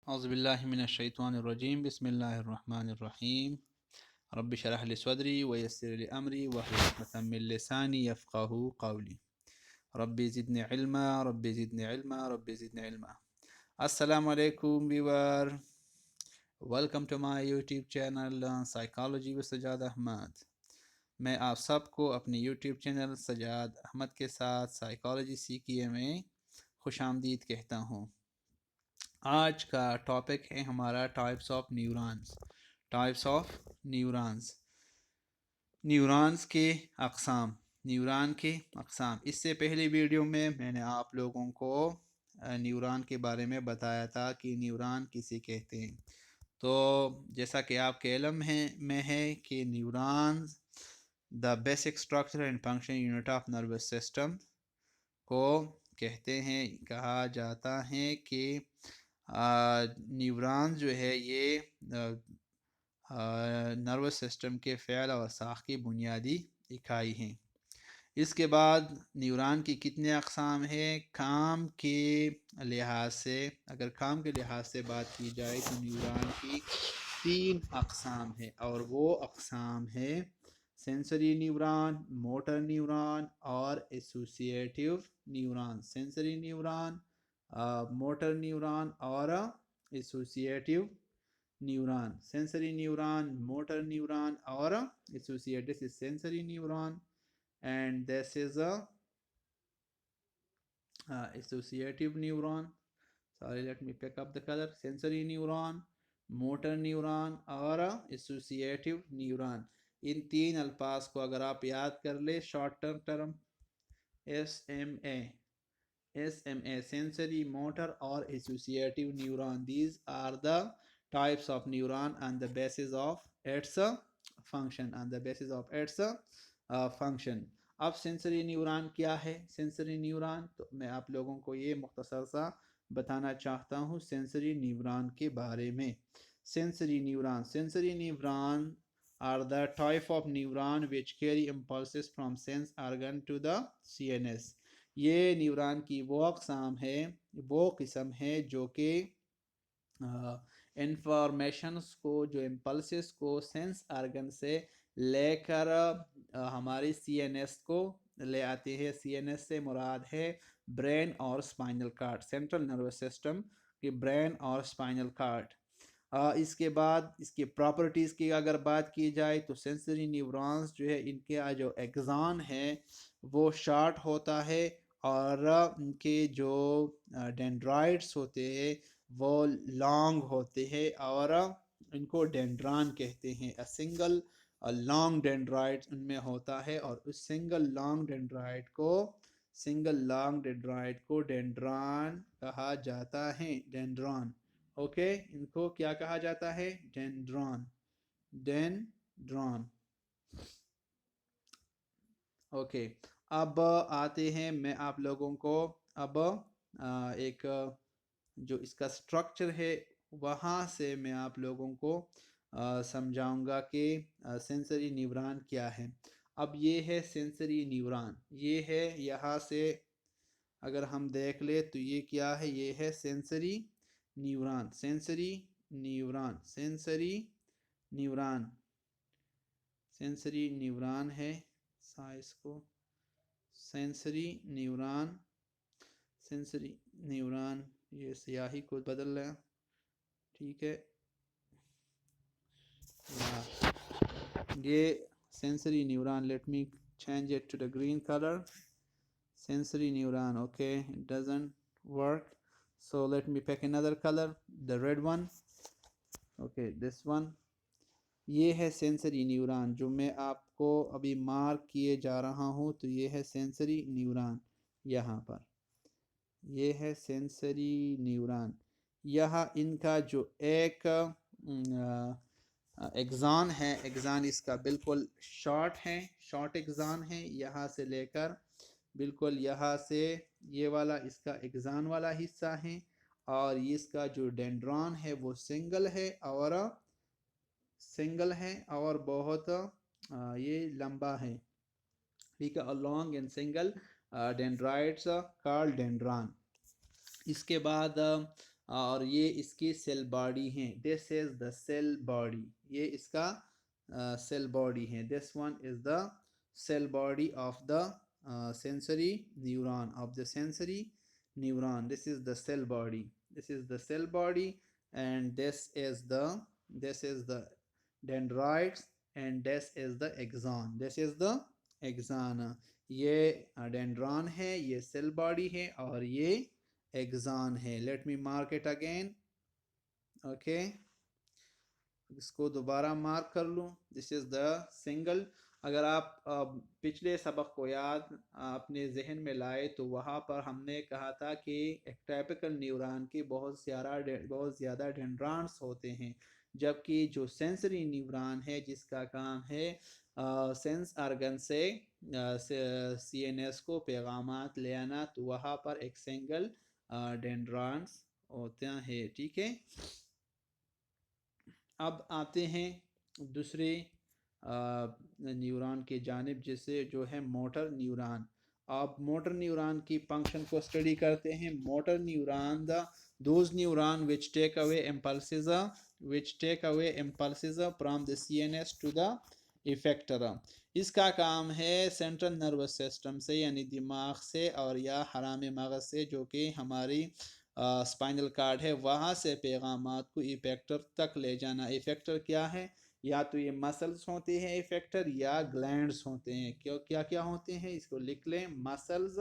اعوذ باللہ من الشیطان الرجیم بسم اللہ الرحمن الرحیم رب اشرح لی صدری ویسر لی امری واحلل عقدۃ من لسانی یفقہوا قولی رب زدنی علما رب زدنی علما رب زدنی علما۔ السلام علیکم viewer, welcome to my YouTube channel psychology و سجاد احمد۔ میں آپ سب کو اپنے یوٹیوب چینل سجاد احمد کے ساتھ سائیکالوجی سیکھیے میں خوش آمدید کہتا ہوں۔ آج کا ٹاپک ہے ہمارا types of neurons. Types of neurons, neurons کے اقسام، نیورون کے اقسام۔ اس سے پہلی ویڈیو میں نے آپ لوگوں کو نیورون کے بارے میں بتایا تھا کہ نیورون کسے کہتے ہیں۔ تو جیسا کہ آپ کے علم میں ہے کہ neurons the basic structure and function unit of nervous system کو کہتے ہیں، کہا جاتا ہے کہ نیورون جو ہے یہ نروس سسٹم کے فعل اور ساخت کی بنیادی اکائی ہیں۔ اس کے بعد نیورون کی کتنے اقسام ہیں؟ کام کے لحاظ سے، اگر کام کے لحاظ سے بات کی جائے تو نیورون کی 3 اقسام ہیں، اور وہ اقسام ہیں سینسری نیورون، موٹر نیورون اور associative neuron. Sensory neuron, motor neuron اور associative neuron. Sensory neuron, motor neuron اور associative. This is sensory neuron and this is a associative neuron. Sorry, let me pick up the color. Sensory neuron, motor neuron اور associative neuron۔ ان 3 الفاظ کو اگر آپ یاد کر لیں، short term SMA، sensory, motor or associative neuron. These are the types of neuron and the basis of its function. function. اب sensory neuron کیا ہے؟ سینسری نیورون تو میں آپ لوگوں کو یہ مختصر سا بتانا چاہتا ہوں سینسری نیورون کے بارے میں۔ Sensory neuron are the type of neuron which carry impulses from sense organ to the CNS۔ یہ نیورون کی وہ قسم ہے جو کہ انفارمیشنز کو، جو امپلسز کو سینس آرگن سے لے کر ہماری سی این ایس کو لے آتے ہیں۔ سی این ایس سے مراد ہے برین اور spinal cord, central nervous system کی برین اور اسپائنل کارڈ۔ اس کے بعد اس کی پراپرٹیز کی اگر بات کی جائے تو سینسری نیورونز جو ہے ان کے جو ایگزان ہے وہ شارٹ ہوتا ہے، اور ان کے جو ڈینڈرائٹس ہوتے ہیں وہ لانگ ہوتے ہیں، اور ان کو ڈینڈران کہتے ہیں۔ سنگل لانگ ڈینڈرائٹ ان میں ہوتا ہے، اور اس سنگل لانگ ڈینڈرائٹ کو ڈینڈران کہا جاتا ہے۔ ڈینڈران، اوکے، ان کو کیا کہا جاتا ہے؟ ڈینڈران۔ اوکے، اب آتے ہیں، میں آپ لوگوں کو اب ایک جو اس کا سٹرکچر ہے وہاں سے میں آپ لوگوں کو سمجھاؤں گا کہ سینسری نیورون کیا ہے۔ اب یہ ہے سینسری نیورون، یہ ہے یہاں سے اگر ہم دیکھ لیں تو یہ کیا ہے؟ یہ ہے سینسری نیورون۔ سینسری نیورون ہے سائز کو، سینسری نیورون یہ سیاہی کو بدل لیں، ٹھیک ہے، یہ sensory neuron, let me change it to the green colour. sensory neuron, okay, it doesn't work, so let me pick another color, the red one, okay, this one۔ یہ ہے سینسری نیورون جو میں آپ کو ابھی مارک کیے جا رہا ہوں، تو یہ ہے سینسری نیورون، یہاں پر یہ ہے سینسری نیورون۔ یہاں ان کا جو ایک ایگزان ہے، ایگزان اس کا بالکل شارٹ ایگزان ہے، یہاں سے لے کر بالکل یہاں سے یہ والا اس کا ایگزان والا حصہ ہے، اور اس کا جو ڈینڈران ہے وہ سنگل ہے اور بہت یہ لمبا ہے، ٹھیک ہے، long and single dendrites call dendron. اس کے بعد اور یہ اس کی سیل باڈی ہیں. This is the cell body. یہ اس کا سیل باڈی ہے. This one is the cell body of the sensory neuron, of the sensory neuron. This is the cell body. This is the cell body, and this is the dendrites, and this is the axon. This is the axon. یہ ڈینڈران ہے, یہ cell body ہے, اور یہ axon ہے. Let me mark it again. Okay, اس کو دوبارہ مارک کر لوں. This is the single. اگر آپ پچھلے سبق کو یاد اپنے ذہن میں لائے تو وہاں پر ہم نے کہا تھا کہ ایک ٹائپیکل نیوران کے بہت زیادہ ڈینڈرانس ہوتے ہیں, جبکہ جو سینسری نیوران ہے جس کا کام ہے سینس آرگن سے سی این ایس کو پیغامات لے آنا, تو وہاں پر ایک سنگل ڈینڈرانس ہوتا ہے. ٹھیک ہے, اب آتے ہیں دوسرے نیوران کی جانب, جیسے جو ہے موٹر نیوران. آپ موٹر نیوران کی فنکشن کو اسٹڈی کرتے ہیں. Motor neuron those neuron which take away impulses from the CNS to the effector. اس کا کام ہے سینٹرل نروس سسٹم سے یعنی دماغ سے اور یا حرام مغز سے, جو کہ ہماری اسپائنل کارڈ ہے, وہاں سے پیغامات کو ایفیکٹر تک لے جانا. ایفیکٹر کیا ہے؟ یا تو یہ مسلز ہوتے ہیں ایفیکٹر, یا گلینڈز ہوتے ہیں. کیا ہوتے ہیں, اس کو لکھ لیں. Muscles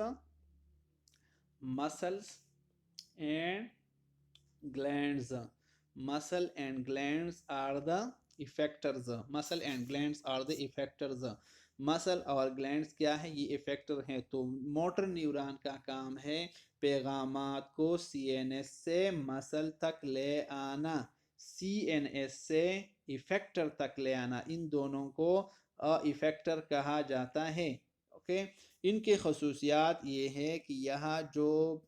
and glands. Muscle and glands are the effectors. Muscle and glands are the effectors. Muscle اور glands کیا ہے؟ یہ effector ہیں. تو موٹر نیوران کا کام ہے پیغامات کو سی این ایس سے مسل تک لے آنا, سی این ایس سے effector تک لے آنا. ان دونوں کو effector کہا جاتا ہے. اوکے, ان کی خصوصیات یہ ہے کہ یہاں جو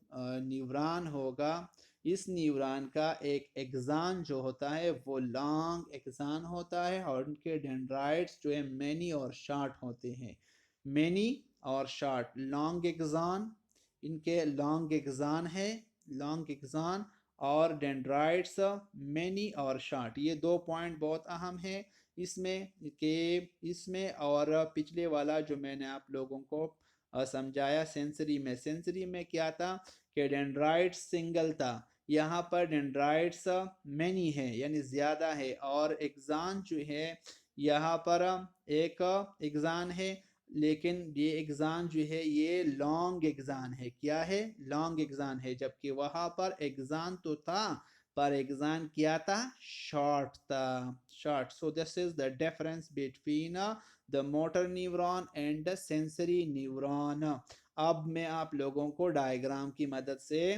نیوران ہوگا, اس نیوران کا ایک ایگزان جو ہوتا ہے وہ لانگ ایگزان ہوتا ہے, اور ان کے ڈینڈرائٹس جو ہے مینی اور شارٹ ہوتے ہیں. مینی اور شارٹ. لانگ ایگزان, ان کے لانگ ایگزان ہے, لانگ ایگزان, اور ڈینڈرائٹس مینی اور شارٹ. یہ دو پوائنٹ بہت اہم ہے اس میں, کہ اس میں اور پچھلے والا جو میں نے آپ لوگوں کو سمجھایا سینسری میں کیا تھا کہ ڈینڈرائٹس سنگل تھا. یہاں پر ڈینڈرائٹس مینی ہے یعنی زیادہ ہے, اور ایگزان جو ہے یہاں پر ایک ایگزان ہے, لیکن یہ ایگزان جو ہے یہ لانگ ایگزان ہے. کیا ہے؟ لانگ ایگزان ہے. جبکہ وہاں پر ایگزان تو تھا پر ایگزان کیا تھا؟ شارٹ تھا. Short. So this is the difference between the motor neuron and the sensory neuron. اب میں آپ لوگوں کو ڈائیگرام کی مدد سے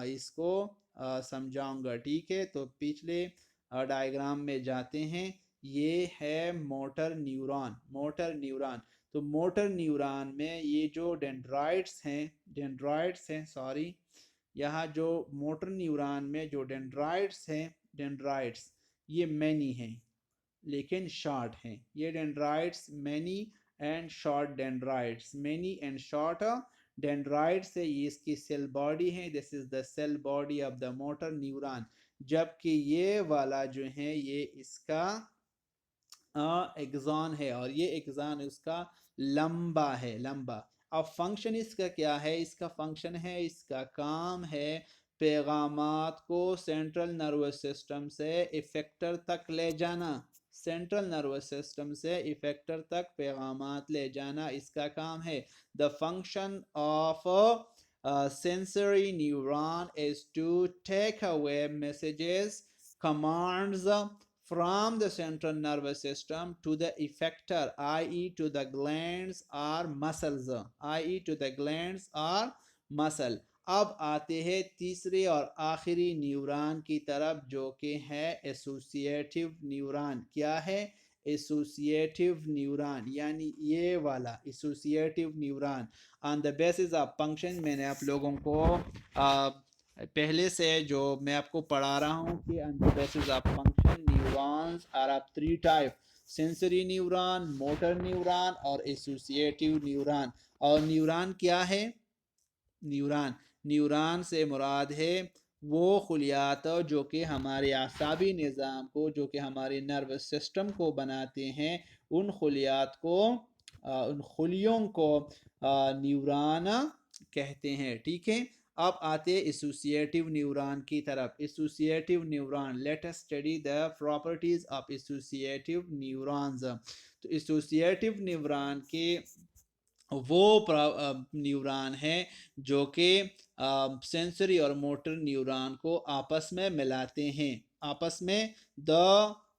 اس کو سمجھاؤں گا. ٹھیک ہے, تو پچھلے ڈائیگرام میں جاتے ہیں. یہ ہے موٹر نیورون. Motor neuron. تو موٹر نیورون میں یہ جو ڈینڈرائٹس ہیں یہاں جو موٹر نیورون میں جو ڈینڈرائٹس ہیں, ڈینڈرائٹس یہ مینی ہیں لیکن شارٹ ہیں. یہ dendrites many and short dendrites, many and short dendrite سے یہ اس کی سیل باڈی ہے. This is the cell body of the motor neuron. جبکہ یہ والا جو ہے یہ اس کا ایگزان ہے, اور یہ ایگزان اس کا لمبا ہے, لمبا. اب فنکشن اس کا کیا ہے؟ اس کا فنکشن ہے, اس کا کام ہے پیغامات کو سینٹرل نروس سسٹم سے ایفیکٹر تک لے جانا. سینٹرل نروس سسٹم سے ایفیکٹر تک پیغامات لے جانا اس کا کام ہے. The function of a sensory neuron is to take away messages, commands from the central nervous system to the effector, i.e. to the glands or muscles, i.e. to the glands or muscle. اب آتے ہیں تیسرے اور آخری neuron کی طرف جو کہ ہے ایسوسیٹیو نیوران. کیا ہے؟ ایسوسیٹیو نیوران, یعنی یہ والا associative neuron. On the basis of function میں نے آپ لوگوں کو پہلے سے جو میں آپ کو پڑھا رہا ہوں کہ on the basis of function neurons are of 3 type: sensory neuron, motor neuron اور ایسوسیٹیو نیوران. اور نیوران کیا ہے؟ نیوران سے مراد ہے وہ خلیات جو کہ ہمارے اعصابی نظام کو، جو کہ ہمارے نروس سسٹم کو بناتے ہیں، ان خلیات کو ان خلیوں کو نیوران کہتے ہیں. ٹھیک ہے. اب آتے ایسوسیٹیو نیوران کی طرف. Associative neuron, let us study the properties of associative neurons. تو ایسوسیٹیو نیوران کے وہ نیوران ہیں جو کہ سینسری اور موٹر نیوران کو آپس میں ملاتے ہیں. آپس میں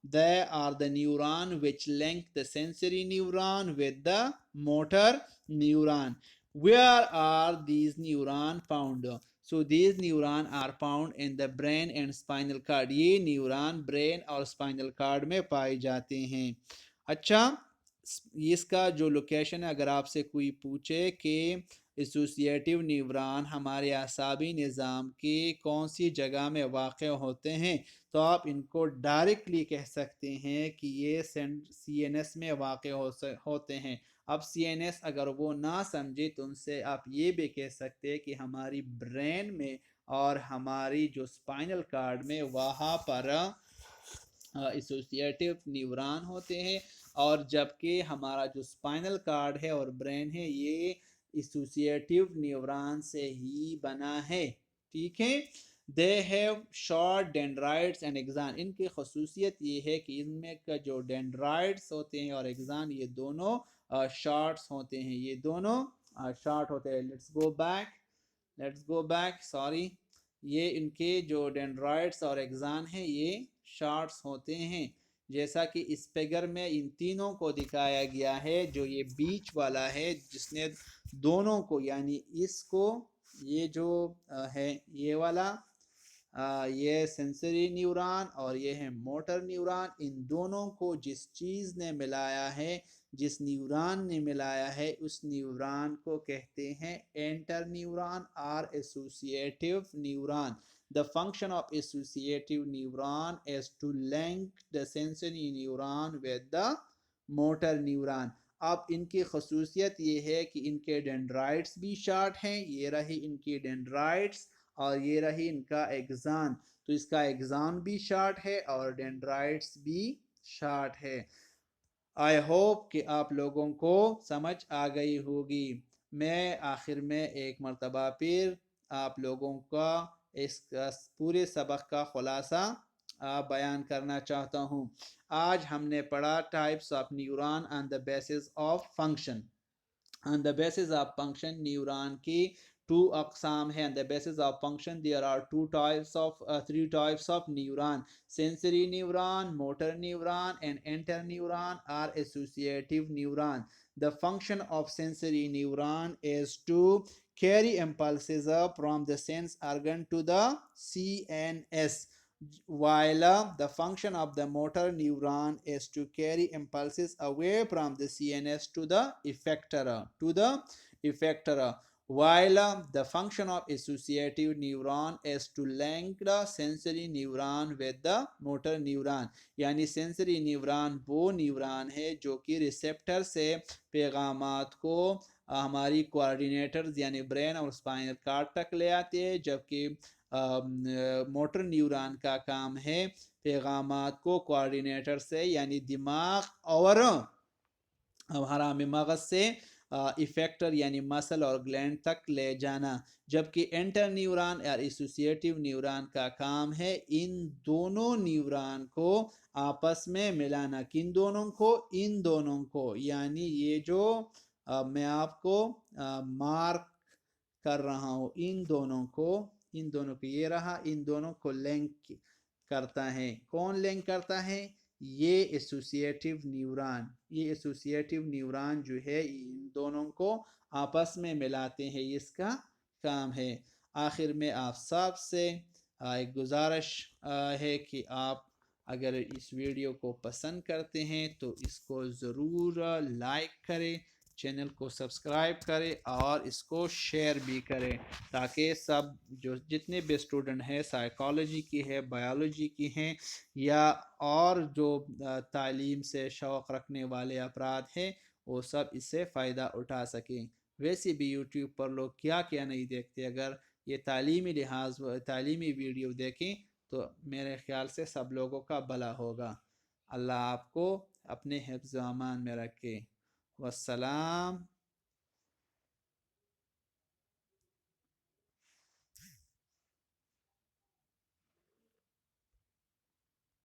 they are the neuron which link the sensory neuron with the motor neuron. Where are these neurons found? So these neurons are found in the brain and spinal cord. یہ neuron brain اور spinal cord میں پائے جاتے ہیں. اچھا، اس کا جو location ہے، اگر آپ سے کوئی پوچھے کہ ایسوسیٹیو نیوران ہمارے اعصابی نظام کی کون سی جگہ میں واقع ہوتے ہیں، تو آپ ان کو ڈائریکٹلی کہہ سکتے ہیں کہ یہ سی این ایس میں واقع ہوتے ہیں. اب سی این ایس اگر وہ نہ سمجھے تو ان سے آپ یہ بھی کہہ سکتے ہیں کہ ہماری برین میں اور ہماری جو اسپائنل کارڈ میں وہاں پر ایسوسیٹیو نیوران ہوتے ہیں. اور جبکہ ہمارا جو اسپائنل کارڈ ہے اور برین ہے، یہ ایسوسیٹیو نیوران سے ہی بنا ہے. ٹھیک ہے. they have short dendrites and axon. ان کی خصوصیت یہ ہے کہ ان میں کا جو ڈینڈرائٹس ہوتے ہیں اور ایگزان، یہ دونوں شارٹس ہوتے ہیں. یہ دونوں شارٹ ہوتے ہیں. Let's go back sorry. یہ ان کے جو ڈینڈرائٹس اور ایگزان ہیں یہ شارٹس ہوتے ہیں. جیسا کہ اس فگر میں ان تینوں کو دکھایا گیا ہے. جو یہ بیچ والا ہے جس نے دونوں کو، یعنی اس کو، یہ جو ہے یہ والا، یہ سینسری نیوران اور یہ ہے موٹر نیوران، ان دونوں کو جس چیز نے ملایا ہے، جس نیوران نے ملایا ہے، اس نیوران کو کہتے ہیں انٹر نیوران اور associative neuron. The function of associative neuron is to link the sensory neuron with the motor neuron. اب ان کی خصوصیت یہ ہے کہ ان کے ڈینڈرائٹس بھی شارٹ ہیں. یہ رہی ان کی ڈینڈرائٹس اور یہ رہی ان کا ایگزان. تو اس کا ایگزان بھی شارٹ ہے اور ڈینڈرائٹس بھی شارٹ ہے. آئی ہوپ کہ آپ لوگوں کو سمجھ آ گئی ہوگی. میں آخر میں ایک مرتبہ پھر آپ لوگوں کا اس پورے سبق کا خلاصہ بیان کرنا چاہتا ہوں. آج ہم نے پڑھا types of neuron on the basis of function. On the basis of function, neuron کی 2 اقسام ہیں. On the basis of function, there are 3 types of neuron: sensory neuron, motor neuron, and interneuron or associative neuron. The function of sensory neuron is to carry impulses from the sense organ to the CNS, while the function of the motor neuron is to carry impulses away from the CNS to the effector, while the function of associative neuron is to link the sensory neuron with the motor neuron. یعنی sensory neuron وہ neuron ہے جو کہ receptor سے پیغامات کو ہماری coordinators یعنی برین اور اسپائنل کارڈ تک لے آتے ہیں، جبکہ موٹر نیوران کا کام ہے پیغامات کو کوآرڈینیٹر سے یعنی دماغ اور ہمارا مغز سے ایفیکٹر یعنی مسل اور گلینڈ تک لے جانا. جبکہ انٹر نیوران یا ایسوسیٹیو نیوران کا کام ہے ان دونوں نیوران کو آپس میں ملانا. کن دونوں کو؟ ان دونوں کو. یعنی یہ جو میں آپ کو مارک کر رہا ہوں، ان دونوں کو یہ رہا، ان دونوں کو لنک کرتا ہے. کون لنک کرتا ہے؟ یہ ایسوسیٹیو نیوران. یہ ایسوسیٹیو نیوران جو ہے ان دونوں کو آپس میں ملاتے ہیں، اس کا کام ہے. آخر میں آپ سب سے ایک گزارش ہے کہ آپ اگر اس ویڈیو کو پسند کرتے ہیں تو اس کو ضرور لائک کریں، چینل کو سبسکرائب کریں اور اس کو شیئر بھی کریں، تاکہ سب جتنے بھی اسٹوڈنٹ ہیں سائیکالوجی کی ہے، بایولوجی کی ہیں یا اور جو تعلیم سے شوق رکھنے والے افراد ہیں، وہ سب اس سے فائدہ اٹھا سکیں. ویسے بھی یوٹیوب پر لوگ کیا نہیں دیکھتے. اگر یہ تعلیمی لحاظ تعلیمی ویڈیو دیکھیں تو میرے خیال سے سب لوگوں کا بھلا ہوگا۔ اللہ آپ کو اپنے حفظ و امان میں رکھے۔ والسلام